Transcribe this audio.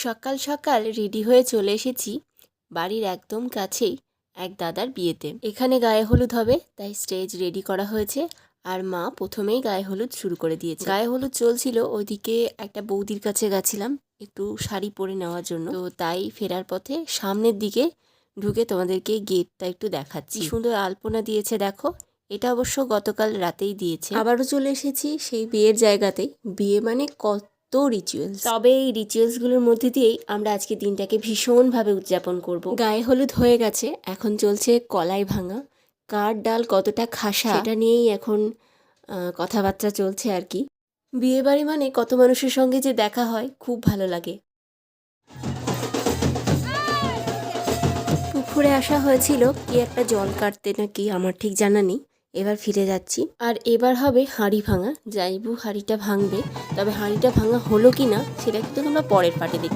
সকাল সকাল রেডি হয়ে চলে এসেছি বাড়ির একদম কাছেই এক দাদার বিয়েতে। এখানে গায়ে হলুদ হবে, তাই স্টেজ রেডি করা হয়েছে। আর মা প্রথমেই গায়ে হলুদ শুরু করে দিয়েছে। গায়ে হলুদ চলছিল, ওইদিকে একটা বৌদির কাছে গেছিলাম একটু শাড়ি পরে নেওয়ার জন্য। তো তাই ফেরার পথে সামনের দিকে ঢুকে তোমাদেরকে গেটটা একটু দেখাচ্ছি। সুন্দর আলপনা দিয়েছে দেখো। এটা অবশ্য গতকাল রাতেই দিয়েছে। আবারও চলে এসেছি সেই বিয়ের জায়গাতেই। বিয়ে মানে কত রিচুয়ালস, তবে এই রিচুয়ালসগুলোর মধ্যে দিয়েই আমরা আজকে দিনটাকে ভীষণভাবে উদযাপন করব। গায়ে হলুদ হয়ে গেছে, এখন চলছে কলাই ভাঙা। কার ডাল কতটা খাসা সেটা নিয়েই এখন কথাবার্তা চলছে আর কি। বিয়ে বাড়ি মানে কত মানুষের সঙ্গে যে দেখা হয়, খুব ভালো লাগে। পুকুরে আসা হয়েছিল কি একটা জল কাটতে নাকি, আমার ঠিক জানা নেই। এবার ফিরে যাচ্ছি, আর এবার হবে হাঁড়ি ভাঙা। জাইবু হাঁড়িটা ভাঙবে, তবে হাঁড়িটা ভাঙা হলো কি না সেটা কিন্তু তোমরা পরের পার্টে দেখতে